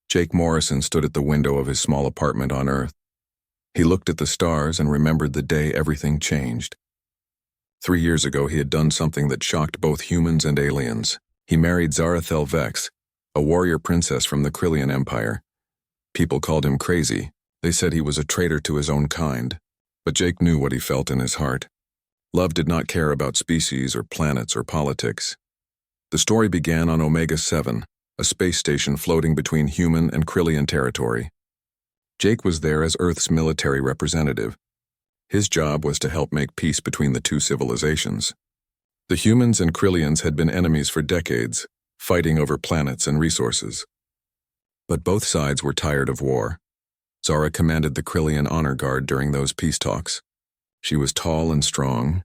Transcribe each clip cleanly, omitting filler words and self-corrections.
Jake Morrison stood at the window of his small apartment on Earth. He looked at the stars and remembered the day everything changed. 3 years ago, he had done something that shocked both humans and aliens. He married Zara Thelvex, a warrior princess from the Krillian Empire. People called him crazy. They said he was a traitor to his own kind. But Jake knew what he felt in his heart. Love did not care about species or planets or politics. The story began on Omega-7, a space station floating between human and Krillian territory. Jake was there as Earth's military representative. His job was to help make peace between the two civilizations. The humans and Krillians had been enemies for decades, fighting over planets and resources. But both sides were tired of war. Zara commanded the Krillian honor guard during those peace talks. She was tall and strong,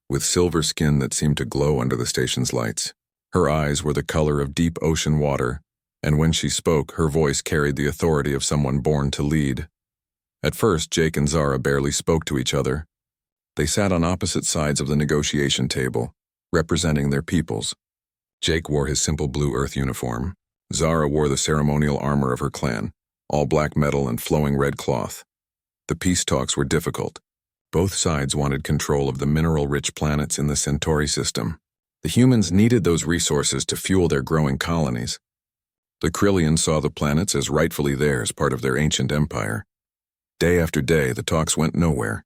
with silver skin that seemed to glow under the station's lights. Her eyes were the color of deep ocean water, and when she spoke, her voice carried the authority of someone born to lead. At first, Jake and Zara barely spoke to each other. They sat on opposite sides of the negotiation table, representing their peoples. Jake wore his simple blue Earth uniform. Zara wore the ceremonial armor of her clan, all black metal and flowing red cloth. The peace talks were difficult. Both sides wanted control of the mineral-rich planets in the Centauri system. The humans needed those resources to fuel their growing colonies. The Krillians saw the planets as rightfully theirs, part of their ancient empire. Day after day, the talks went nowhere.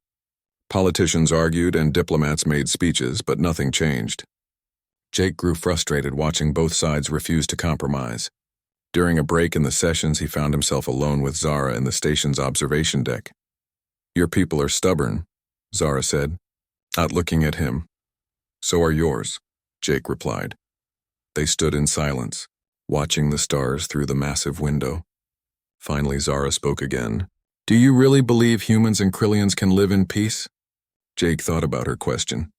Politicians argued and diplomats made speeches, but nothing changed. Jake grew frustrated watching both sides refuse to compromise. During a break in the sessions, he found himself alone with Zara in the station's observation deck. "Your people are stubborn," Zara said, not looking at him. "So are yours," Jake replied. They stood in silence, watching the stars through the massive window. Finally, Zara spoke again. "Do you really believe humans and Krillians can live in peace?" Jake thought about her question.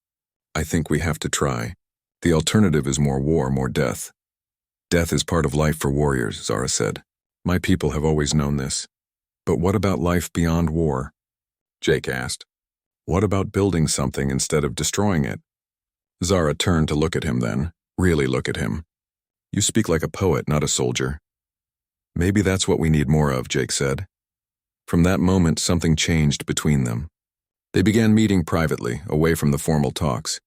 "I think we have to try. The alternative is more war, more death." "Death is part of life for warriors," Zara said. "My people have always known this. But what about life beyond war?" Jake asked. "What about building something instead of destroying it?" Zara turned to look at him then, really look at him. "You speak like a poet, not a soldier." "Maybe that's what we need more of," Jake said. From that moment, something changed between them. They began meeting privately, away from the formal talks.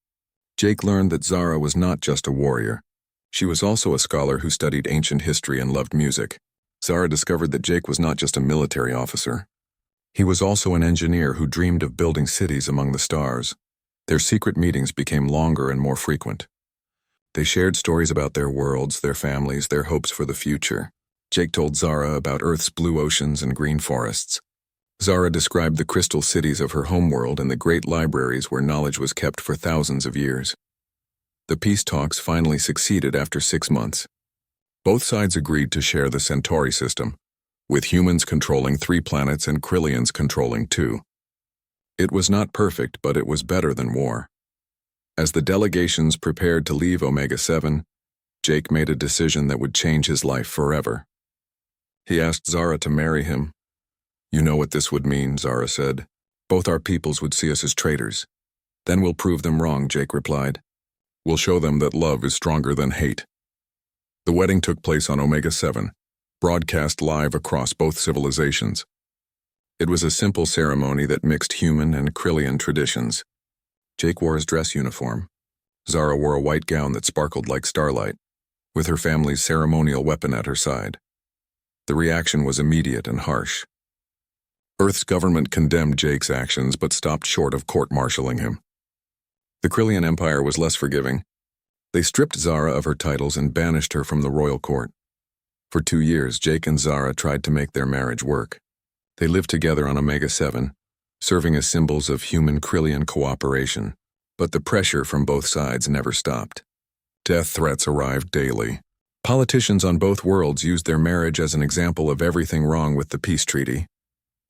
Jake learned that Zara was not just a warrior. She was also a scholar who studied ancient history and loved music. Zara discovered that Jake was not just a military officer. He was also an engineer who dreamed of building cities among the stars. Their secret meetings became longer and more frequent. They shared stories about their worlds, their families, their hopes for the future. Jake told Zara about Earth's blue oceans and green forests. Zara described the crystal cities of her homeworld and the great libraries where knowledge was kept for thousands of years. The peace talks finally succeeded after 6 months. Both sides agreed to share the Centauri system, with humans controlling 3 planets and Krillians controlling 2. It was not perfect, but it was better than war. As the delegations prepared to leave Omega-7, Jake made a decision that would change his life forever. He asked Zara to marry him. "You know what this would mean," Zara said. "Both our peoples would see us as traitors." "Then we'll prove them wrong," Jake replied. "We'll show them that love is stronger than hate." The wedding took place on Omega-7, broadcast live across both civilizations. It was a simple ceremony that mixed human and Krillian traditions. Jake wore his dress uniform. Zara wore a white gown that sparkled like starlight, with her family's ceremonial weapon at her side. The reaction was immediate and harsh. Earth's government condemned Jake's actions but stopped short of court-martialing him. The Krillian Empire was less forgiving. They stripped Zara of her titles and banished her from the royal court. For 2 years, Jake and Zara tried to make their marriage work. They lived together on Omega-7, serving as symbols of human-Krillian cooperation. But the pressure from both sides never stopped. Death threats arrived daily. Politicians on both worlds used their marriage as an example of everything wrong with the peace treaty.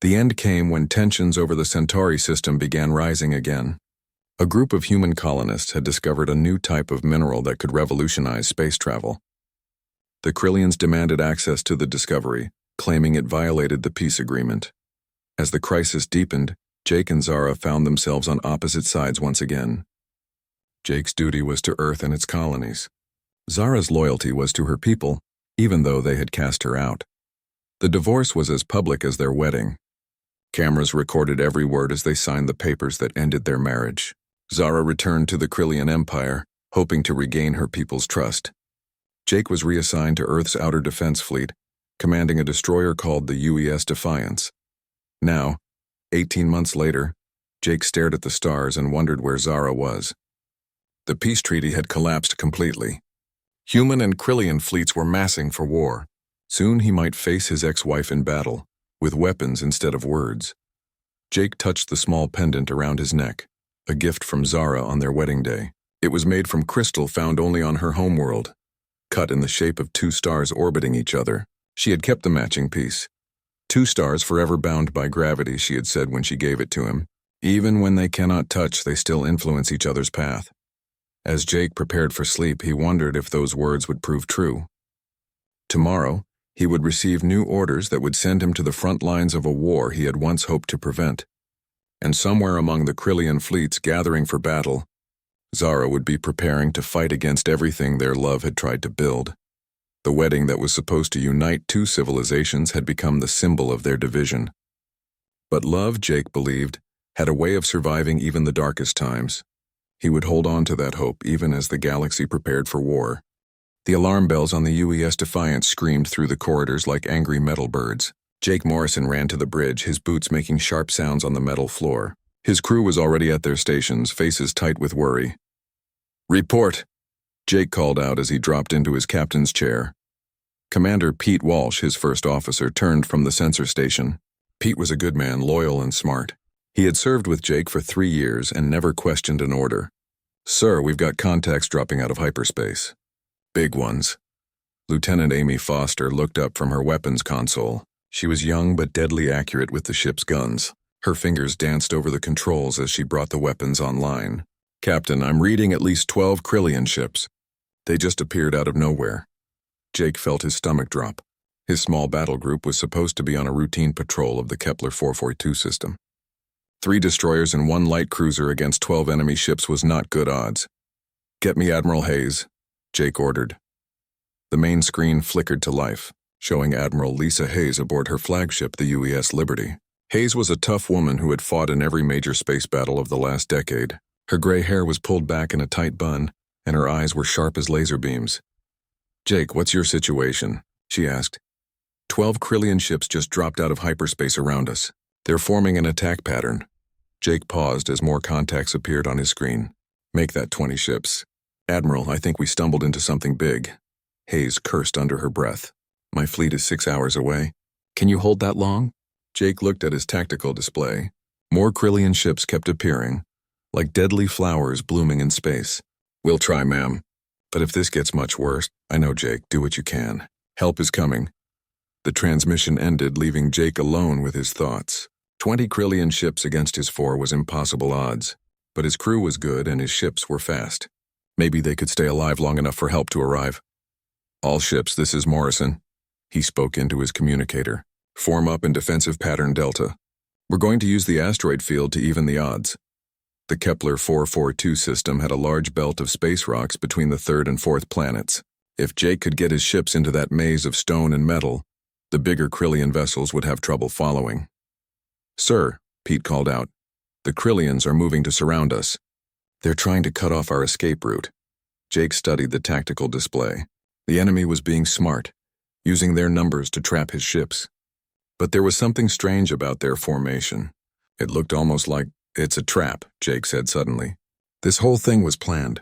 The end came when tensions over the Centauri system began rising again. A group of human colonists had discovered a new type of mineral that could revolutionize space travel. The Krillians demanded access to the discovery, claiming it violated the peace agreement. As the crisis deepened, Jake and Zara found themselves on opposite sides once again. Jake's duty was to Earth and its colonies. Zara's loyalty was to her people, even though they had cast her out. The divorce was as public as their wedding. Cameras recorded every word as they signed the papers that ended their marriage. Zara returned to the Krillian Empire, hoping to regain her people's trust. Jake was reassigned to Earth's Outer Defense Fleet, commanding a destroyer called the UES Defiance. Now, 18 months later, Jake stared at the stars and wondered where Zara was. The peace treaty had collapsed completely. Human and Krillian fleets were massing for war. Soon he might face his ex-wife in battle, with weapons instead of words. Jake touched the small pendant around his neck, a gift from Zara on their wedding day. It was made from crystal found only on her homeworld, cut in the shape of two stars orbiting each other. She had kept the matching piece. Two stars forever bound by gravity, she had said when she gave it to him. Even when they cannot touch, they still influence each other's path. As Jake prepared for sleep, he wondered if those words would prove true. Tomorrow, he would receive new orders that would send him to the front lines of a war he had once hoped to prevent. And somewhere among the Krillian fleets gathering for battle, Zara would be preparing to fight against everything their love had tried to build. The wedding that was supposed to unite two civilizations had become the symbol of their division. But love, Jake believed, had a way of surviving even the darkest times. He would hold on to that hope even as the galaxy prepared for war. The alarm bells on the UES Defiance screamed through the corridors like angry metal birds. Jake Morrison ran to the bridge, his boots making sharp sounds on the metal floor. His crew was already at their stations, faces tight with worry. "Report," Jake called out as he dropped into his captain's chair. Commander Pete Walsh, his first officer, turned from the sensor station. Pete was a good man, loyal and smart. He had served with Jake for 3 years and never questioned an order. "Sir, we've got contacts dropping out of hyperspace. Big ones." Lieutenant Amy Foster looked up from her weapons console. She was young but deadly accurate with the ship's guns. Her fingers danced over the controls as she brought the weapons online. "Captain, I'm reading at least 12 Krillian ships. They just appeared out of nowhere." Jake felt his stomach drop. His small battle group was supposed to be on a routine patrol of the Kepler 442 system. 3 destroyers and 1 light cruiser against 12 enemy ships was not good odds. "Get me Admiral Hayes," Jake ordered. The main screen flickered to life, showing Admiral Lisa Hayes aboard her flagship, the UES Liberty. Hayes was a tough woman who had fought in every major space battle of the last decade. Her gray hair was pulled back in a tight bun, and her eyes were sharp as laser beams. "Jake, what's your situation?" she asked. 12 Krillian ships just dropped out of hyperspace around us. They're forming an attack pattern." Jake paused as more contacts appeared on his screen. "Make that 20 ships. Admiral, I think we stumbled into something big." Hayes cursed under her breath. "My fleet is 6 hours away. Can you hold that long?" Jake looked at his tactical display. More Krillian ships kept appearing, like deadly flowers blooming in space. "We'll try, ma'am. But if this gets much worse, I know, Jake, do what you can. Help is coming." The transmission ended, leaving Jake alone with his thoughts. 20 Krillian ships against his 4 was impossible odds. But his crew was good and his ships were fast. Maybe they could stay alive long enough for help to arrive. "All ships, this is Morrison." He spoke into his communicator. "Form up in defensive pattern Delta. We're going to use the asteroid field to even the odds." The Kepler 442 system had a large belt of space rocks between the 3rd and 4th planets. If Jake could get his ships into that maze of stone and metal, the bigger Krillian vessels would have trouble following. "Sir," Pete called out, "the Krillians are moving to surround us. They're trying to cut off our escape route." Jake studied the tactical display. The enemy was being smart, using their numbers to trap his ships. But there was something strange about their formation. It looked almost like, "It's a trap," Jake said suddenly. "This whole thing was planned.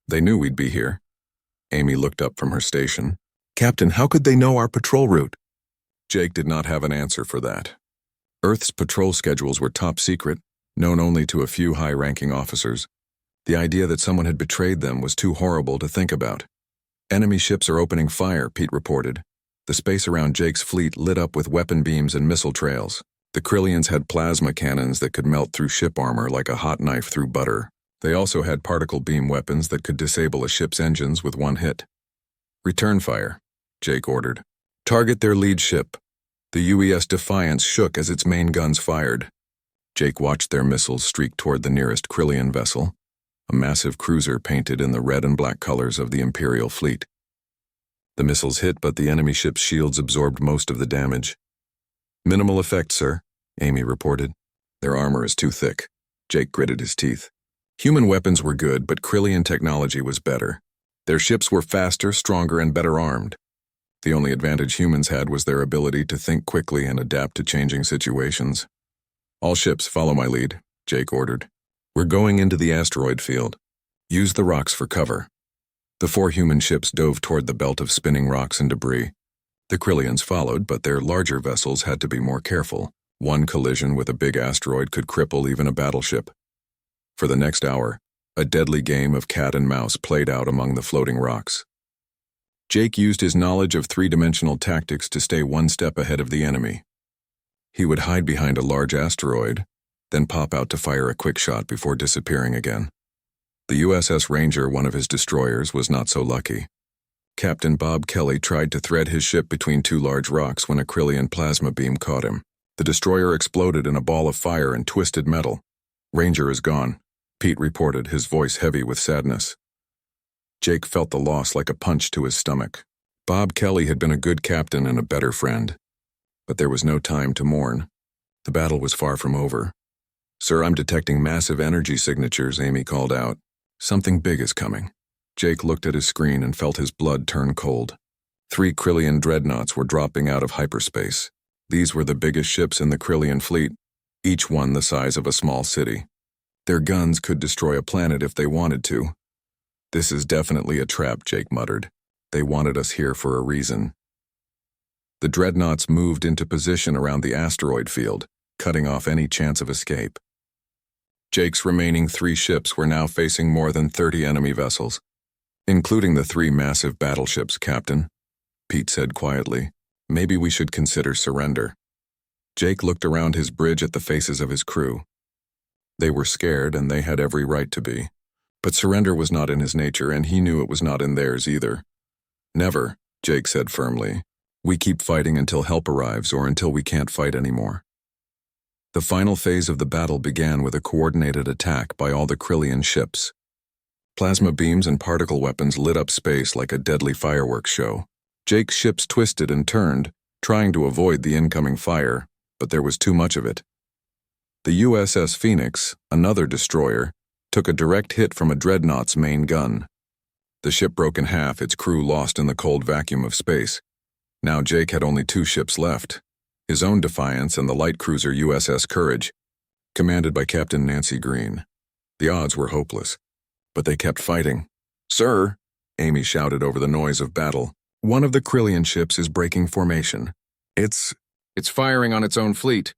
They knew we'd be here." Amy looked up from her station. "Captain, how could they know our patrol route?" Jake did not have an answer for that. Earth's patrol schedules were top secret, known only to a few high-ranking officers. The idea that someone had betrayed them was too horrible to think about. "Enemy ships are opening fire," Pete reported. The space around Jake's fleet lit up with weapon beams and missile trails. The Krillians had plasma cannons that could melt through ship armor like a hot knife through butter. They also had particle beam weapons that could disable a ship's engines with one hit. "Return fire," Jake ordered. "Target their lead ship." The UES Defiance shook as its main guns fired. Jake watched their missiles streak toward the nearest Krillian vessel, a massive cruiser painted in the red and black colors of the Imperial fleet. The missiles hit, but the enemy ship's shields absorbed most of the damage. "Minimal effect, sir," Amy reported. "Their armor is too thick." Jake gritted his teeth. Human weapons were good, but Krillian technology was better. Their ships were faster, stronger, and better armed. The only advantage humans had was their ability to think quickly and adapt to changing situations. "All ships, follow my lead," Jake ordered. "We're going into the asteroid field. Use the rocks for cover." The 4 human ships dove toward the belt of spinning rocks and debris. The Krillians followed, but their larger vessels had to be more careful. One collision with a big asteroid could cripple even a battleship. For the next hour, a deadly game of cat and mouse played out among the floating rocks. Jake used his knowledge of 3-dimensional tactics to stay one step ahead of the enemy. He would hide behind a large asteroid, then pop out to fire a quick shot before disappearing again. The USS Ranger, one of his destroyers, was not so lucky. Captain Bob Kelly tried to thread his ship between 2 large rocks when a Krillian plasma beam caught him. The destroyer exploded in a ball of fire and twisted metal. "Ranger is gone," Pete reported, his voice heavy with sadness. Jake felt the loss like a punch to his stomach. Bob Kelly had been a good captain and a better friend. But there was no time to mourn. The battle was far from over. "Sir, I'm detecting massive energy signatures," Amy called out. "Something big is coming." Jake looked at his screen and felt his blood turn cold. 3 Krillian dreadnoughts were dropping out of hyperspace. These were the biggest ships in the Krillian fleet, each one the size of a small city. Their guns could destroy a planet if they wanted to. "This is definitely a trap," Jake muttered. "They wanted us here for a reason." The dreadnoughts moved into position around the asteroid field, cutting off any chance of escape. Jake's remaining 3 ships were now facing more than 30 enemy vessels, including the 3 massive battleships, Captain, Pete said quietly. "Maybe we should consider surrender." Jake looked around his bridge at the faces of his crew. They were scared, and they had every right to be. But surrender was not in his nature, and he knew it was not in theirs either. "Never," Jake said firmly. "We keep fighting until help arrives or until we can't fight anymore." The final phase of the battle began with a coordinated attack by all the Krillian ships. Plasma beams and particle weapons lit up space like a deadly fireworks show. Jake's ships twisted and turned, trying to avoid the incoming fire, but there was too much of it. The USS Phoenix, another destroyer, took a direct hit from a dreadnought's main gun. The ship broke in half, its crew lost in the cold vacuum of space. Now Jake had only 2 ships left, his own Defiance and the light cruiser USS Courage, commanded by Captain Nancy Green. The odds were hopeless, but they kept fighting. "Sir," Amy shouted over the noise of battle, "one of the Krillian ships is breaking formation. It's firing on its own fleet."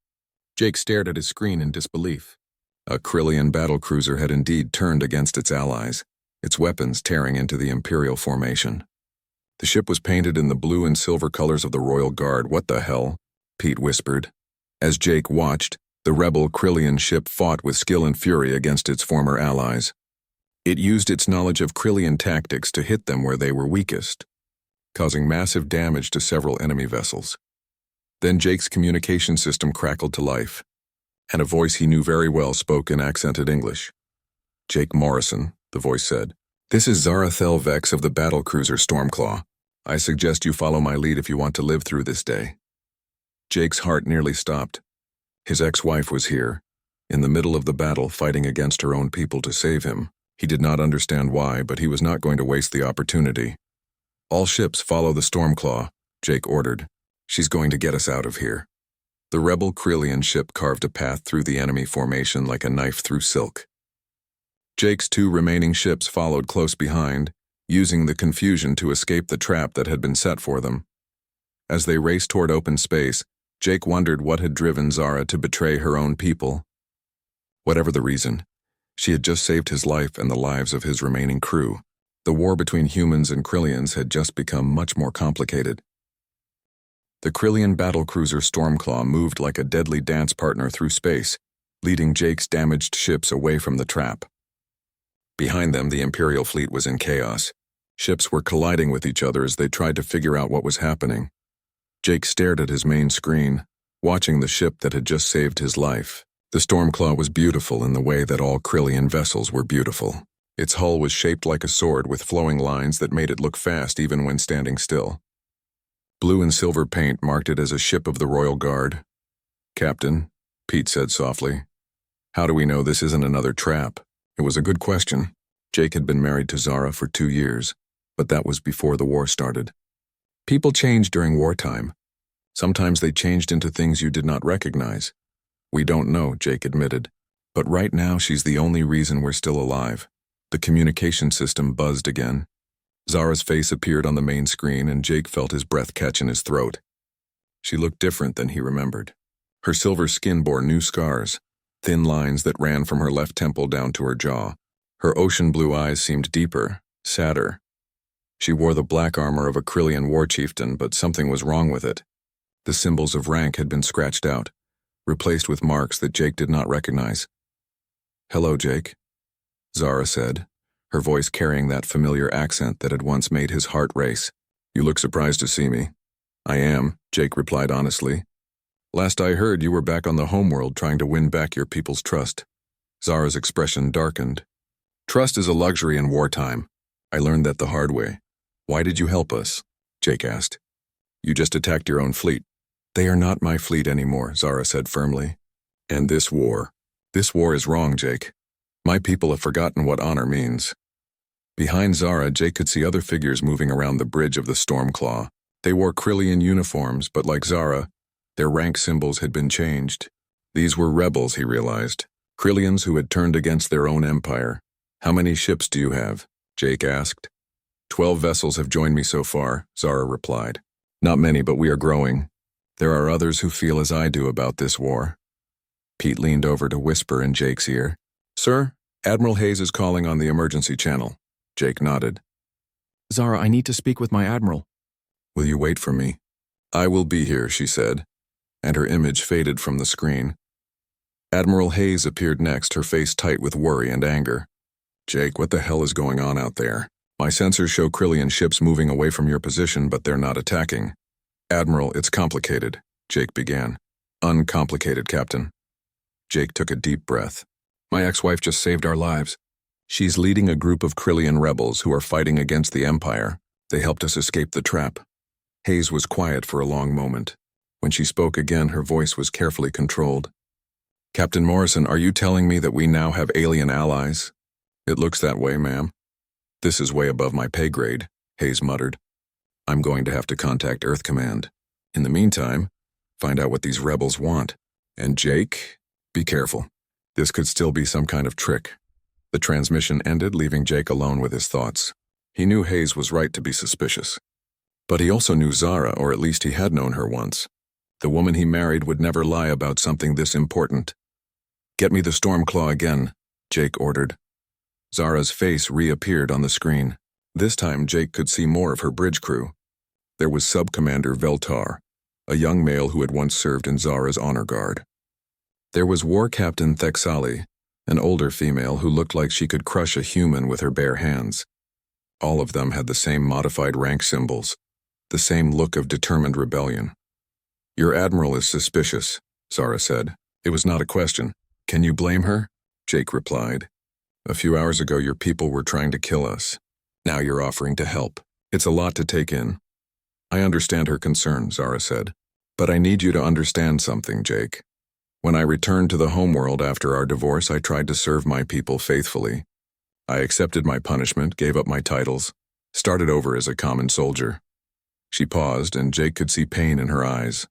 Jake stared at his screen in disbelief. A Krillian battlecruiser had indeed turned against its allies, its weapons tearing into the Imperial formation. The ship was painted in the blue and silver colors of the Royal Guard. "What the hell?" Pete whispered. As Jake watched, the rebel Krillian ship fought with skill and fury against its former allies. It used its knowledge of Krillian tactics to hit them where they were weakest, causing massive damage to several enemy vessels. Then Jake's communication system crackled to life, and a voice he knew very well spoke in accented English. "Jake Morrison," the voice said. "This is Zarathel Vex of the battlecruiser Stormclaw. I suggest you follow my lead if you want to live through this day." Jake's heart nearly stopped. His ex-wife was here, in the middle of the battle, fighting against her own people to save him. He did not understand why, but he was not going to waste the opportunity. "All ships follow the Stormclaw," Jake ordered. "She's going to get us out of here." The rebel Krillian ship carved a path through the enemy formation like a knife through silk. Jake's 2 remaining ships followed close behind, using the confusion to escape the trap that had been set for them. As they raced toward open space, Jake wondered what had driven Zara to betray her own people. Whatever the reason, she had just saved his life and the lives of his remaining crew. The war between humans and Krillians had just become much more complicated. The Krillian battlecruiser Stormclaw moved like a deadly dance partner through space, leading Jake's damaged ships away from the trap. Behind them, the Imperial fleet was in chaos. Ships were colliding with each other as they tried to figure out what was happening. Jake stared at his main screen, watching the ship that had just saved his life. The Stormclaw was beautiful in the way that all Krillian vessels were beautiful. Its hull was shaped like a sword with flowing lines that made it look fast even when standing still. Blue and silver paint marked it as a ship of the Royal Guard. "Captain," Pete said softly, "how do we know this isn't another trap?" It was a good question. Jake had been married to Zara for 2 years, but that was before the war started. People change during wartime. Sometimes they changed into things you did not recognize. "We don't know," Jake admitted, "but right now she's the only reason we're still alive." The communication system buzzed again. Zara's face appeared on the main screen and Jake felt his breath catch in his throat. She looked different than he remembered. Her silver skin bore new scars, thin lines that ran from her left temple down to her jaw. Her ocean blue eyes seemed deeper, sadder. She wore the black armor of a Krillian war chieftain, but something was wrong with it. The symbols of rank had been scratched out, replaced with marks that Jake did not recognize. "Hello, Jake," Zara said, her voice carrying that familiar accent that had once made his heart race. "You look surprised to see me." "I am," Jake replied honestly. "Last I heard, you were back on the homeworld trying to win back your people's trust." Zara's expression darkened. "Trust is a luxury in wartime. I learned that the hard way." "Why did you help us?" Jake asked. "You just attacked your own fleet." "They are not my fleet anymore," Zara said firmly. "And this war is wrong, Jake. My people have forgotten what honor means." Behind Zara, Jake could see other figures moving around the bridge of the Stormclaw. They wore Krillian uniforms, but like Zara, their rank symbols had been changed. These were rebels, he realized. Krillians who had turned against their own empire. "How many ships do you have?" Jake asked. 12 vessels have joined me so far," Zara replied. "Not many, but we are growing. There are others who feel as I do about this war." Pete leaned over to whisper in Jake's ear. "Sir, Admiral Hayes is calling on the emergency channel." Jake nodded. "Zara, I need to speak with my admiral." "Will you wait for me?" "I will be here," she said, and her image faded from the screen. Admiral Hayes appeared next, her face tight with worry and anger. "Jake, what the hell is going on out there? My sensors show Krillian ships moving away from your position, but they're not attacking." "Admiral, it's complicated," Jake began. "Uncomplicated, Captain." Jake took a deep breath. "My ex-wife just saved our lives. She's leading a group of Krillian rebels who are fighting against the Empire. They helped us escape the trap." Hayes was quiet for a long moment. When she spoke again, her voice was carefully controlled. "Captain Morrison, are you telling me that we now have alien allies?" "It looks that way, ma'am." "This is way above my pay grade," Hayes muttered. "I'm going to have to contact Earth Command. In the meantime, find out what these rebels want. And Jake, be careful. This could still be some kind of trick." The transmission ended, leaving Jake alone with his thoughts. He knew Hayes was right to be suspicious. But he also knew Zara, or at least he had known her once. The woman he married would never lie about something this important. "Get me the Stormclaw again," Jake ordered. Zara's face reappeared on the screen. This time Jake could see more of her bridge crew. There was Sub-Commander Veltar, a young male who had once served in Zara's honor guard. There was War Captain Thexali, an older female who looked like she could crush a human with her bare hands. All of them had the same modified rank symbols, the same look of determined rebellion. "Your admiral is suspicious," Zara said. It was not a question. "Can you blame her?" Jake replied. "A few hours ago your people were trying to kill us. Now you're offering to help. It's a lot to take in." "I understand her concern," Zara said. "But I need you to understand something, Jake. When I returned to the homeworld after our divorce, I tried to serve my people faithfully. I accepted my punishment, gave up my titles, started over as a common soldier." She paused, and Jake could see pain in her eyes.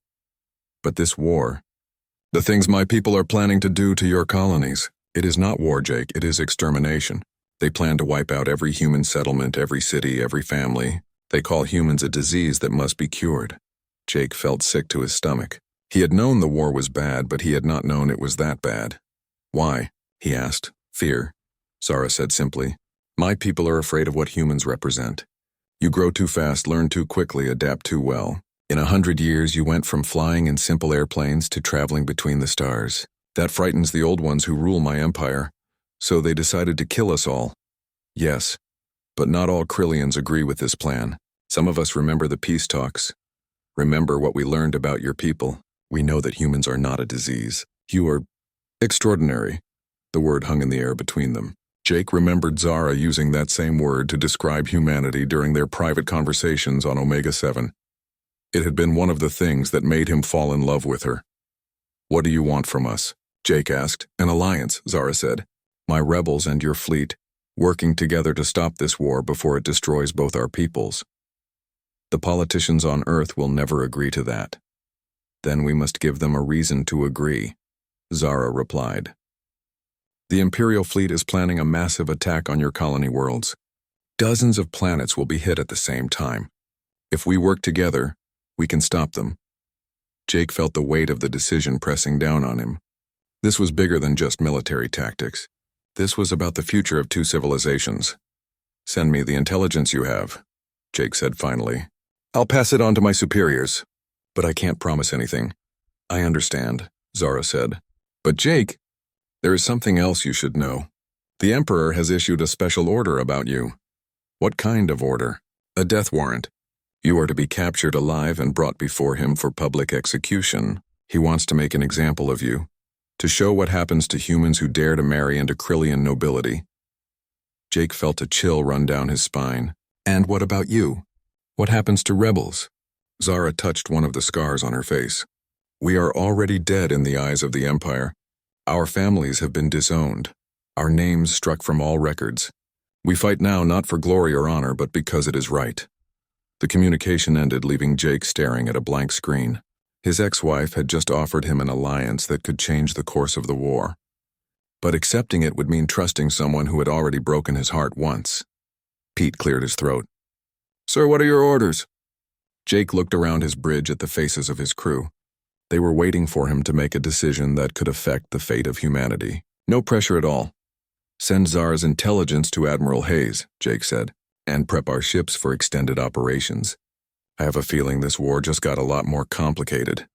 "But this war, the things my people are planning to do to your colonies, it is not war, Jake, it is extermination. They plan to wipe out every human settlement, every city, every family. They call humans a disease that must be cured." Jake felt sick to his stomach. He had known the war was bad, but he had not known it was that bad. "Why?" he asked. "Fear," Zara said simply. "My people are afraid of what humans represent. You grow too fast, learn too quickly, adapt too well. In 100 years, you went from flying in simple airplanes to traveling between the stars. That frightens the old ones who rule my empire, so they decided to kill us all." "Yes, but not all Krillians agree with this plan. Some of us remember the peace talks. Remember what we learned about your people. We know that humans are not a disease. You are extraordinary." The word hung in the air between them. Jake remembered Zara using that same word to describe humanity during their private conversations on Omega 7. It had been one of the things that made him fall in love with her. "What do you want from us?" Jake asked. "An alliance," Zara said. "My rebels and your fleet, working together to stop this war before it destroys both our peoples." "The politicians on Earth will never agree to that." "Then we must give them a reason to agree," Zara replied. "The Imperial fleet is planning a massive attack on your colony worlds. Dozens of planets will be hit at the same time. If we work together, we can stop them." Jake felt the weight of the decision pressing down on him. This was bigger than just military tactics. This was about the future of two civilizations. "Send me the intelligence you have," Jake said finally. "I'll pass it on to my superiors, but I can't promise anything." "I understand," Zara said. "But Jake, there is something else you should know. The Emperor has issued a special order about you." "What kind of order?" "A death warrant. You are to be captured alive and brought before him for public execution. He wants to make an example of you, to show what happens to humans who dare to marry into Krillian nobility." Jake felt a chill run down his spine. "And what about you? What happens to rebels?" Zara touched one of the scars on her face. "We are already dead in the eyes of the Empire. Our families have been disowned, our names struck from all records. We fight now not for glory or honor, but because it is right." The communication ended, leaving Jake staring at a blank screen. His ex-wife had just offered him an alliance that could change the course of the war. But accepting it would mean trusting someone who had already broken his heart once. Pete cleared his throat. "Sir, what are your orders?" Jake looked around his bridge at the faces of his crew. They were waiting for him to make a decision that could affect the fate of humanity. "No pressure at all. Send Zara's intelligence to Admiral Hayes," Jake said, "and prep our ships for extended operations. I have a feeling this war just got a lot more complicated."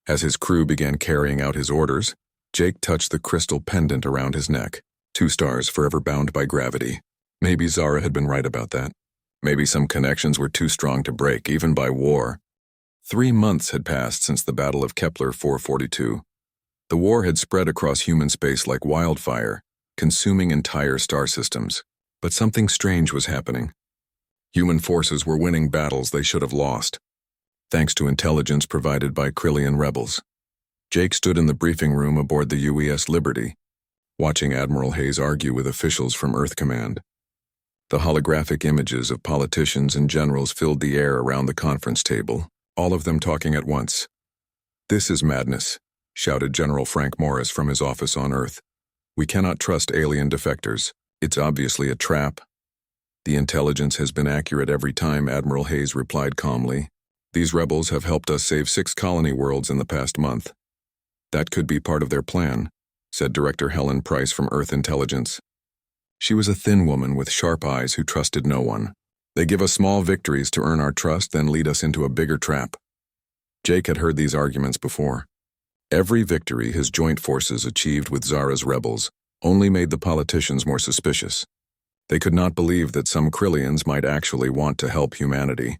As his crew began carrying out his orders, Jake touched the crystal pendant around his neck. 2 stars forever bound by gravity. Maybe Zara had been right about that. Maybe some connections were too strong to break, even by war. 3 months had passed since the Battle of Kepler 442. The war had spread across human space like wildfire, consuming entire star systems. But something strange was happening. Human forces were winning battles they should have lost, thanks to intelligence provided by Krillian rebels. Jake stood in the briefing room aboard the UES Liberty, watching Admiral Hayes argue with officials from Earth Command. The holographic images of politicians and generals filled the air around the conference table, all of them talking at once. "This is madness," shouted General Frank Morris from his office on Earth. "We cannot trust alien defectors. It's obviously a trap." "The intelligence has been accurate every time," Admiral Hayes replied calmly. "These rebels have helped us save 6 colony worlds in the past month." "That could be part of their plan," said Director Helen Price from Earth Intelligence. She was a thin woman with sharp eyes who trusted no one. "They give us small victories to earn our trust, then lead us into a bigger trap." Jake had heard these arguments before. Every victory his joint forces achieved with Zara's rebels only made the politicians more suspicious. They could not believe that some Krillians might actually want to help humanity.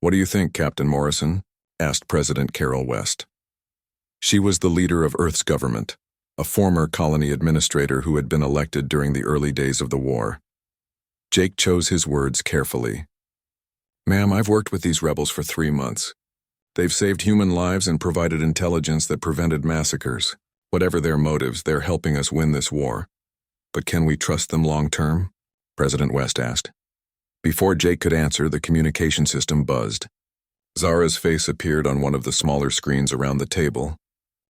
"What do you think, Captain Morrison?" asked President Carol West. She was the leader of Earth's government, a former colony administrator who had been elected during the early days of the war. Jake chose his words carefully. "Ma'am, I've worked with these rebels for 3 months. They've saved human lives and provided intelligence that prevented massacres. Whatever their motives, they're helping us win this war. But can we trust them long term?" President West asked. Before Jake could answer, the communication system buzzed. Zara's face appeared on one of the smaller screens around the table.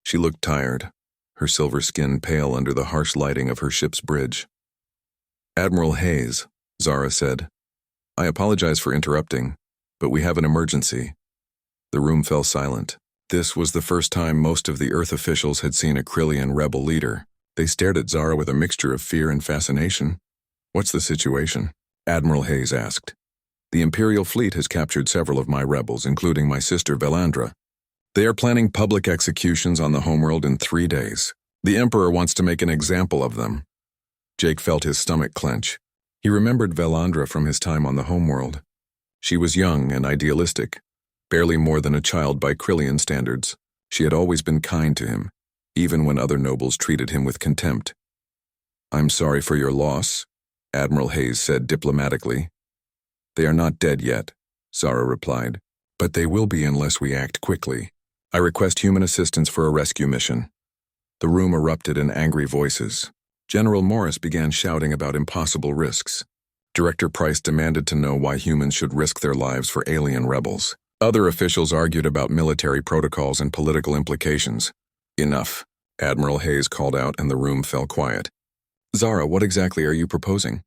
She looked tired, her silver skin pale under the harsh lighting of her ship's bridge. "Admiral Hayes," Zara said, "I apologize for interrupting, but we have an emergency." The room fell silent. This was the first time most of the Earth officials had seen a Krillian rebel leader. They stared at Zara with a mixture of fear and fascination. "What's the situation?" Admiral Hayes asked. "The Imperial fleet has captured several of my rebels, including my sister Velandra. They are planning public executions on the homeworld in 3 days. The Emperor wants to make an example of them." Jake felt his stomach clench. He remembered Velandra from his time on the homeworld. She was young and idealistic, barely more than a child by Krillian standards. She had always been kind to him, even when other nobles treated him with contempt. I'm sorry for your loss, Admiral Hayes said diplomatically. They are not dead yet, Zara replied, but they will be unless we act quickly. I request human assistance for a rescue mission. The room erupted in angry voices. General Morris began shouting about impossible risks. Director Price demanded to know why humans should risk their lives for alien rebels. Other officials argued about military protocols and political implications. Enough, Admiral Hayes called out, and the room fell quiet. Zara, what exactly are you proposing?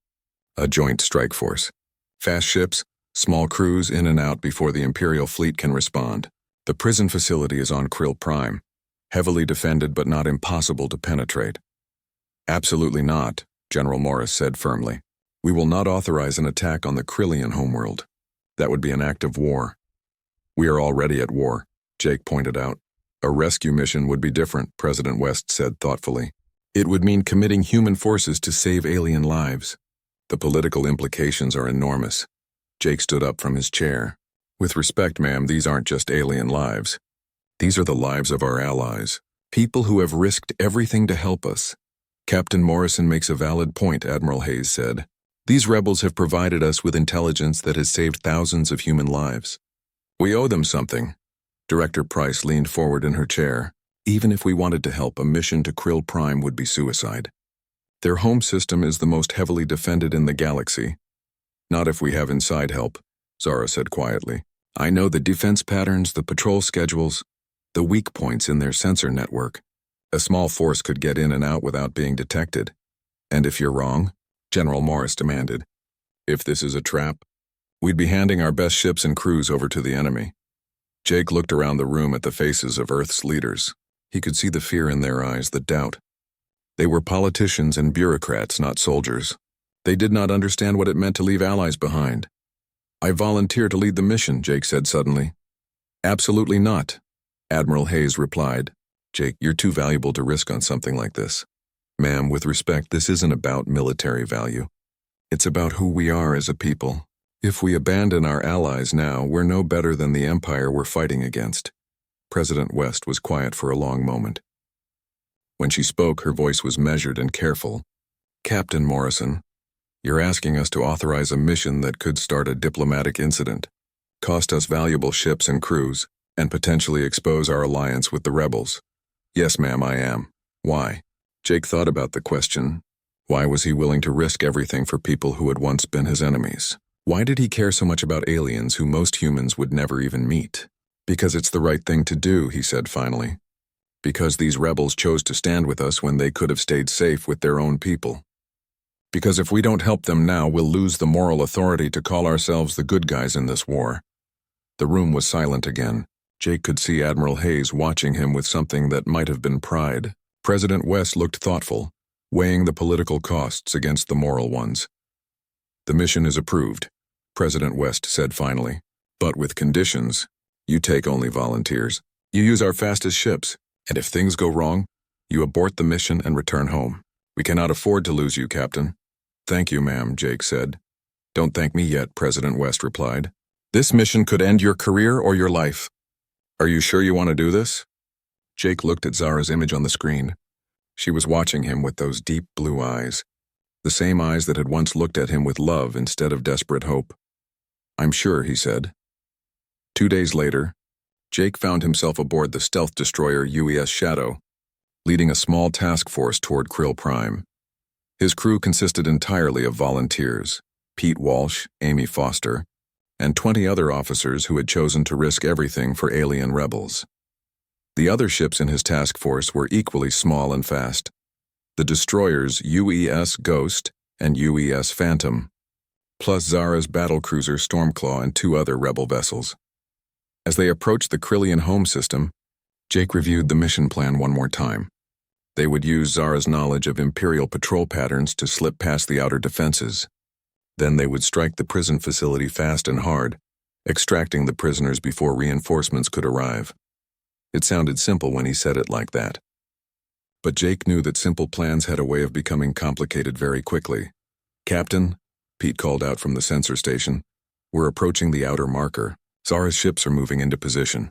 A joint strike force. Fast ships, small crews in and out before the Imperial fleet can respond. The prison facility is on Krill Prime, heavily defended but not impossible to penetrate. Absolutely not, General Morris said firmly. We will not authorize an attack on the Krillian homeworld. That would be an act of war. We are already at war, Jake pointed out. A rescue mission would be different, President West said thoughtfully. It would mean committing human forces to save alien lives. The political implications are enormous. Jake stood up from his chair. With respect, ma'am, these aren't just alien lives. These are the lives of our allies, people who have risked everything to help us. Captain Morrison makes a valid point, Admiral Hayes said. These rebels have provided us with intelligence that has saved thousands of human lives. We owe them something. Director Price leaned forward in her chair. Even if we wanted to help, a mission to Krill Prime would be suicide. Their home system is the most heavily defended in the galaxy. Not if we have inside help, Zara said quietly. I know the defense patterns, the patrol schedules, the weak points in their sensor network. A small force could get in and out without being detected. And if you're wrong, General Morris demanded. If this is a trap, we'd be handing our best ships and crews over to the enemy. Jake looked around the room at the faces of Earth's leaders. He could see the fear in their eyes, the doubt. They were politicians and bureaucrats, not soldiers. They did not understand what it meant to leave allies behind. I volunteer to lead the mission, Jake said suddenly. Absolutely not, Admiral Hayes replied. Jake, you're too valuable to risk on something like this. Ma'am, with respect, this isn't about military value. It's about who we are as a people. If we abandon our allies now, we're no better than the empire we're fighting against. President West was quiet for a long moment. When she spoke, her voice was measured and careful. Captain Morrison, you're asking us to authorize a mission that could start a diplomatic incident, cost us valuable ships and crews, and potentially expose our alliance with the rebels. Yes, ma'am, I am. Why? Jake thought about the question. Why was he willing to risk everything for people who had once been his enemies? Why did he care so much about aliens who most humans would never even meet? Because it's the right thing to do, he said finally. Because these rebels chose to stand with us when they could have stayed safe with their own people. Because if we don't help them now, we'll lose the moral authority to call ourselves the good guys in this war. The room was silent again. Jake could see Admiral Hayes watching him with something that might have been pride. President West looked thoughtful, weighing the political costs against the moral ones. The mission is approved, President West said finally. But with conditions. You take only volunteers. You use our fastest ships. And if things go wrong, you abort the mission and return home. We cannot afford to lose you, Captain. Thank you, ma'am, Jake said. Don't thank me yet, President West replied. This mission could end your career or your life. Are you sure you want to do this? Jake looked at Zara's image on the screen. She was watching him with those deep blue eyes, the same eyes that had once looked at him with love instead of desperate hope. I'm sure, he said. 2 days later, Jake found himself aboard the stealth destroyer UES Shadow, leading a small task force toward Krill Prime. His crew consisted entirely of volunteers, Pete Walsh, Amy Foster, and 20 other officers who had chosen to risk everything for alien rebels. The other ships in his task force were equally small and fast. The destroyers UES Ghost and UES Phantom, plus Zara's battlecruiser Stormclaw and 2 other rebel vessels. As they approached the Krillian home system, Jake reviewed the mission plan one more time. They would use Zara's knowledge of Imperial patrol patterns to slip past the outer defenses. Then they would strike the prison facility fast and hard, extracting the prisoners before reinforcements could arrive. It sounded simple when he said it like that. But Jake knew that simple plans had a way of becoming complicated very quickly. Captain, Pete called out from the sensor station, we're approaching the outer marker. Zara's ships are moving into position.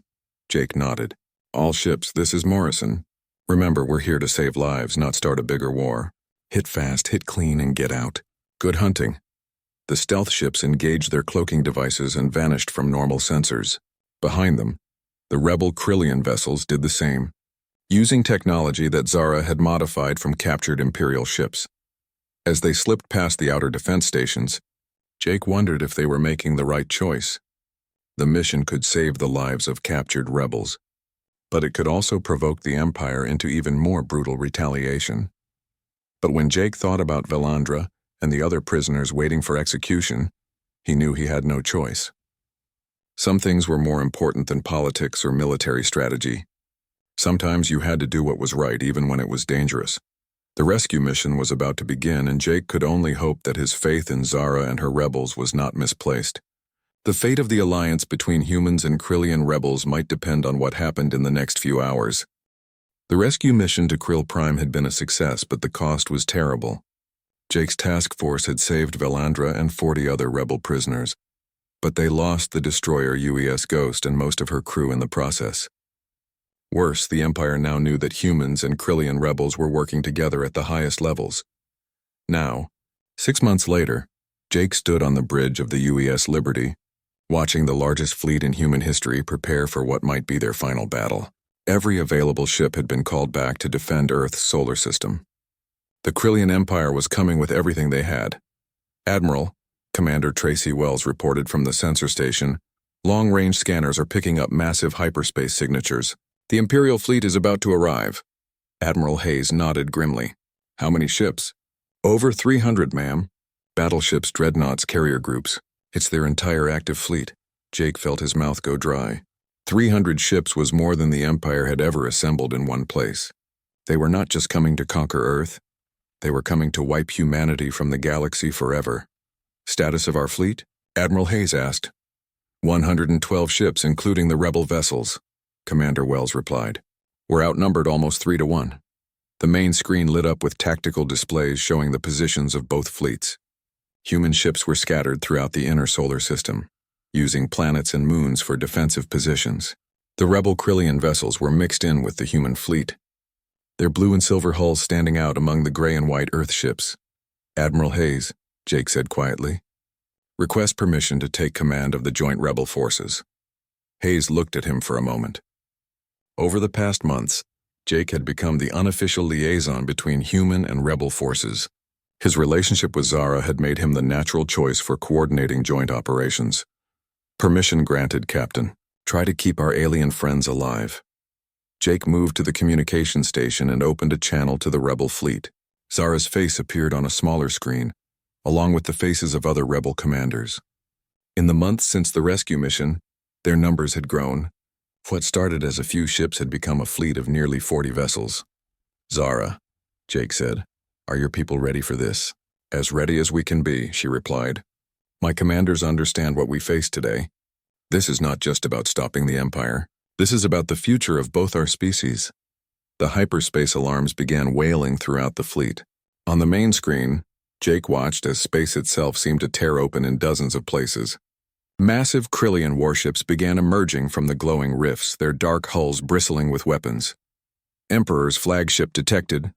Jake nodded. All ships, this is Morrison. Remember, we're here to save lives, not start a bigger war. Hit fast, hit clean, and get out. Good hunting. The stealth ships engaged their cloaking devices and vanished from normal sensors. Behind them, the rebel Krillian vessels did the same, using technology that Zara had modified from captured Imperial ships. As they slipped past the outer defense stations, Jake wondered if they were making the right choice. The mission could save the lives of captured rebels, but it could also provoke the Empire into even more brutal retaliation. But when Jake thought about Velandra and the other prisoners waiting for execution, he knew he had no choice. Some things were more important than politics or military strategy. Sometimes you had to do what was right even when it was dangerous. The rescue mission was about to begin, and Jake could only hope that his faith in Zara and her rebels was not misplaced. The fate of the alliance between humans and Krillian rebels might depend on what happened in the next few hours. The rescue mission to Krill Prime had been a success, but the cost was terrible. Jake's task force had saved Velandra and 40 other rebel prisoners, but they lost the destroyer UES Ghost and most of her crew in the process. Worse, the Empire now knew that humans and Krillian rebels were working together at the highest levels. Now, 6 months later, Jake stood on the bridge of the UES Liberty, watching the largest fleet in human history prepare for what might be their final battle. Every available ship had been called back to defend Earth's solar system. The Krillian Empire was coming with everything they had. Admiral, Commander Tracy Wells reported from the sensor station, long-range scanners are picking up massive hyperspace signatures. The Imperial fleet is about to arrive. Admiral Hayes nodded grimly. How many ships? Over 300, ma'am. Battleships, dreadnoughts, carrier groups. It's their entire active fleet. Jake felt his mouth go dry. 300 ships was more than the Empire had ever assembled in one place. They were not just coming to conquer Earth. They were coming to wipe humanity from the galaxy forever. Status of our fleet? Admiral Hayes asked. 112 ships, including the rebel vessels, Commander Wells replied. We're outnumbered almost 3 to 1. The main screen lit up with tactical displays showing the positions of both fleets. Human ships were scattered throughout the inner solar system, using planets and moons for defensive positions. The rebel Krillian vessels were mixed in with the human fleet, their blue and silver hulls standing out among the gray and white Earth ships. Admiral Hayes, Jake said quietly. Request permission to take command of the joint rebel forces. Hayes looked at him for a moment. Over the past months, Jake had become the unofficial liaison between human and rebel forces. His relationship with Zara had made him the natural choice for coordinating joint operations. Permission granted, Captain. Try to keep our alien friends alive. Jake moved to the communication station and opened a channel to the rebel fleet. Zara's face appeared on a smaller screen, along with the faces of other rebel commanders. In the months since the rescue mission, their numbers had grown. What started as a few ships had become a fleet of nearly 40 vessels. Zara, Jake said, are your people ready for this? As ready as we can be, she replied. My commanders understand what we face today. This is not just about stopping the Empire. This is about the future of both our species. The hyperspace alarms began wailing throughout the fleet. On the main screen, Jake watched as space itself seemed to tear open in dozens of places. Massive Krillian warships began emerging from the glowing rifts, their dark hulls bristling with weapons. Emperor's flagship detected,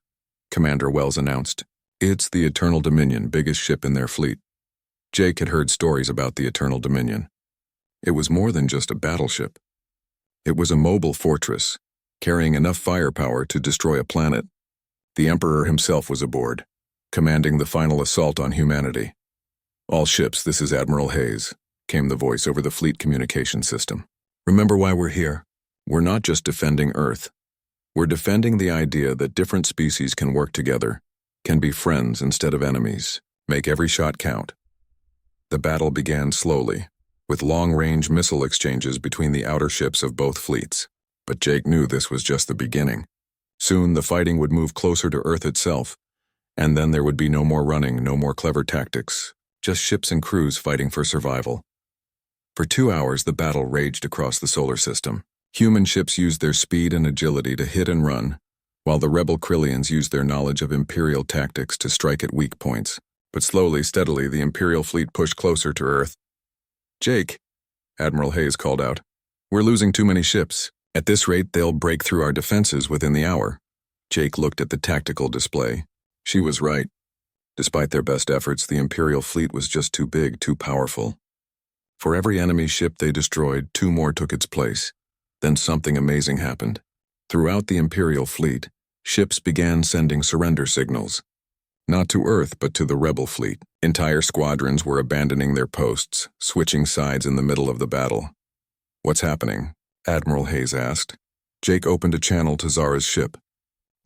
Commander Wells announced. It's the Eternal Dominion, biggest ship in their fleet. Jake had heard stories about the Eternal Dominion. It was more than just a battleship. It was a mobile fortress, carrying enough firepower to destroy a planet. The Emperor himself was aboard, commanding the final assault on humanity. All ships, this is Admiral Hayes, came the voice over the fleet communication system. Remember why we're here. We're not just defending Earth. We're defending the idea that different species can work together, can be friends instead of enemies, make every shot count. The battle began slowly, with long-range missile exchanges between the outer ships of both fleets. But Jake knew this was just the beginning. Soon the fighting would move closer to Earth itself, and then there would be no more running, no more clever tactics, just ships and crews fighting for survival. For 2 hours, the battle raged across the solar system. Human ships used their speed and agility to hit and run, while the rebel Krillians used their knowledge of Imperial tactics to strike at weak points. But slowly, steadily, the Imperial fleet pushed closer to Earth. Jake, Admiral Hayes called out, we're losing too many ships. At this rate, they'll break through our defenses within the hour. Jake looked at the tactical display. She was right. Despite their best efforts, the Imperial fleet was just too big, too powerful. For every enemy ship they destroyed, two more took its place. Then something amazing happened. Throughout the Imperial fleet, ships began sending surrender signals. Not to Earth, but to the rebel fleet. Entire squadrons were abandoning their posts, switching sides in the middle of the battle. "What's happening?" Admiral Hayes asked. Jake opened a channel to Zara's ship.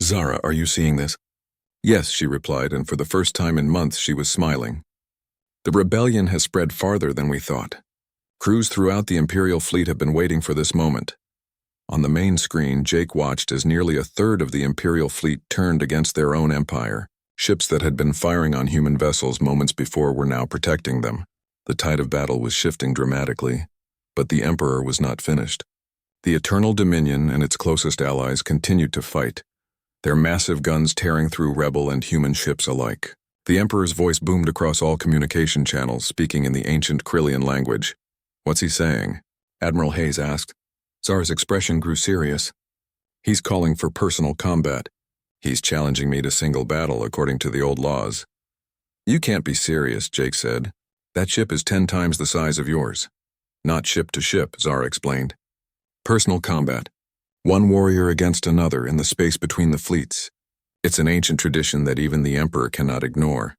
"Zara, are you seeing this?" "Yes," she replied, and for the first time in months she was smiling. "The rebellion has spread farther than we thought. Crews throughout the Imperial fleet have been waiting for this moment." On the main screen, Jake watched as nearly a third of the Imperial fleet turned against their own empire. Ships that had been firing on human vessels moments before were now protecting them. The tide of battle was shifting dramatically, but the Emperor was not finished. The Eternal Dominion and its closest allies continued to fight, their massive guns tearing through rebel and human ships alike. The Emperor's voice boomed across all communication channels, speaking in the ancient Krillian language. "What's he saying?" Admiral Hayes asked. Zara's expression grew serious. "He's calling for personal combat. He's challenging me to single battle according to the old laws." "You can't be serious," Jake said. "That ship is 10 times the size of yours." "Not ship to ship," Zara explained. "Personal combat. One warrior against another in the space between the fleets. It's an ancient tradition that even the Emperor cannot ignore."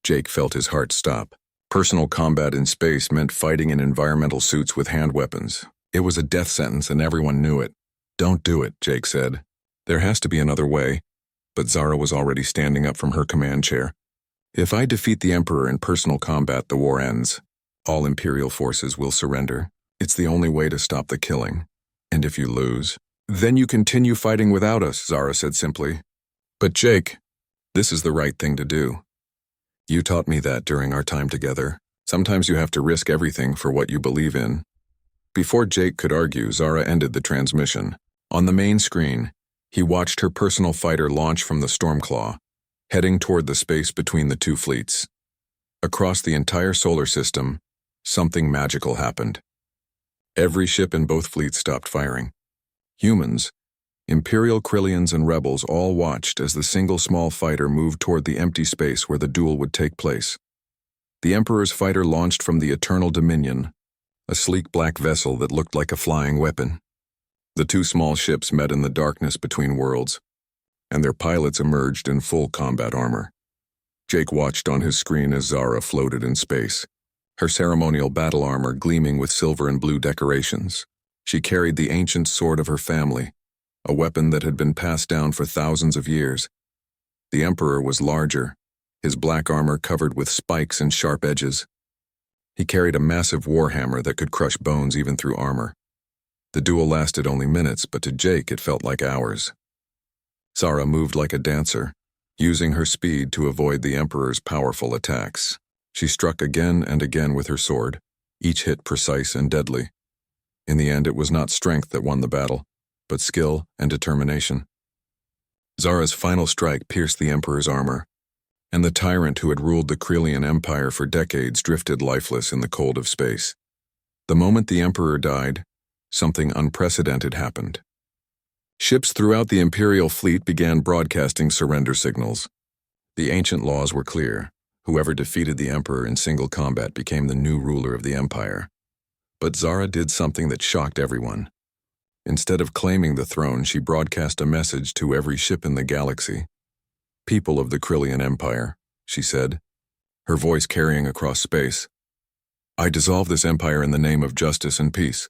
Jake felt his heart stop. Personal combat in space meant fighting in environmental suits with hand weapons. It was a death sentence and everyone knew it. "Don't do it," Jake said. "There has to be another way." But Zara was already standing up from her command chair. "If I defeat the Emperor in personal combat, the war ends. All Imperial forces will surrender. It's the only way to stop the killing. And if you lose, then you continue fighting without us," Zara said simply. "But Jake, this is the right thing to do. You taught me that during our time together. Sometimes you have to risk everything for what you believe in." Before Jake could argue, Zara ended the transmission. On the main screen, he watched her personal fighter launch from the Stormclaw, heading toward the space between the two fleets. Across the entire solar system, something magical happened. Every ship in both fleets stopped firing. Humans, Imperial Krillians and rebels all watched as the single small fighter moved toward the empty space where the duel would take place. The Emperor's fighter launched from the Eternal Dominion, a sleek black vessel that looked like a flying weapon. The two small ships met in the darkness between worlds, and their pilots emerged in full combat armor. Jake watched on his screen as Zara floated in space, her ceremonial battle armor gleaming with silver and blue decorations. She carried the ancient sword of her family, a weapon that had been passed down for thousands of years. The Emperor was larger, his black armor covered with spikes and sharp edges. He carried a massive warhammer that could crush bones even through armor. The duel lasted only minutes, but to Jake it felt like hours. Zara moved like a dancer, using her speed to avoid the Emperor's powerful attacks. She struck again and again with her sword, each hit precise and deadly. In the end, it was not strength that won the battle, but skill and determination. Zara's final strike pierced the Emperor's armor, and the tyrant who had ruled the Krillian Empire for decades drifted lifeless in the cold of space. The moment the Emperor died, something unprecedented happened. Ships throughout the Imperial fleet began broadcasting surrender signals. The ancient laws were clear. Whoever defeated the Emperor in single combat became the new ruler of the Empire. But Zara did something that shocked everyone. Instead of claiming the throne, she broadcast a message to every ship in the galaxy. "People of the Krillian Empire," she said, her voice carrying across space. "I dissolve this empire in the name of justice and peace.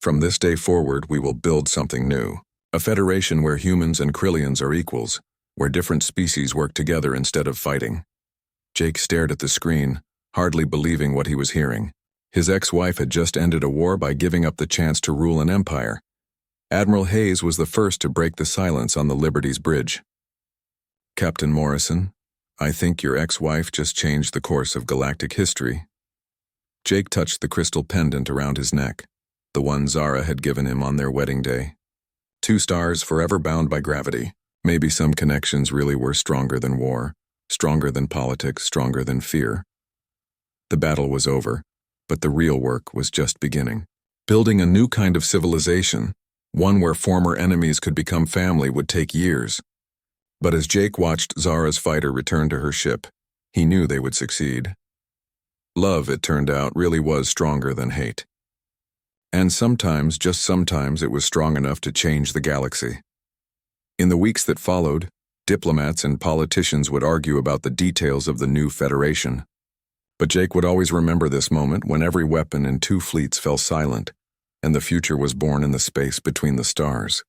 From this day forward, we will build something new. A federation where humans and Krillians are equals, where different species work together instead of fighting." Jake stared at the screen, hardly believing what he was hearing. His ex-wife had just ended a war by giving up the chance to rule an empire. Admiral Hayes was the first to break the silence on the Liberty's bridge. "Captain Morrison, I think your ex-wife just changed the course of galactic history." Jake touched the crystal pendant around his neck, the one Zara had given him on their wedding day. 2 stars forever bound by gravity. Maybe some connections really were stronger than war, stronger than politics, stronger than fear. The battle was over, but the real work was just beginning. Building a new kind of civilization, one where former enemies could become family, would take years. But as Jake watched Zara's fighter return to her ship, he knew they would succeed. Love, it turned out, really was stronger than hate. And sometimes, just sometimes, it was strong enough to change the galaxy. In the weeks that followed, diplomats and politicians would argue about the details of the new Federation. But Jake would always remember this moment when every weapon in 2 fleets fell silent, and the future was born in the space between the stars.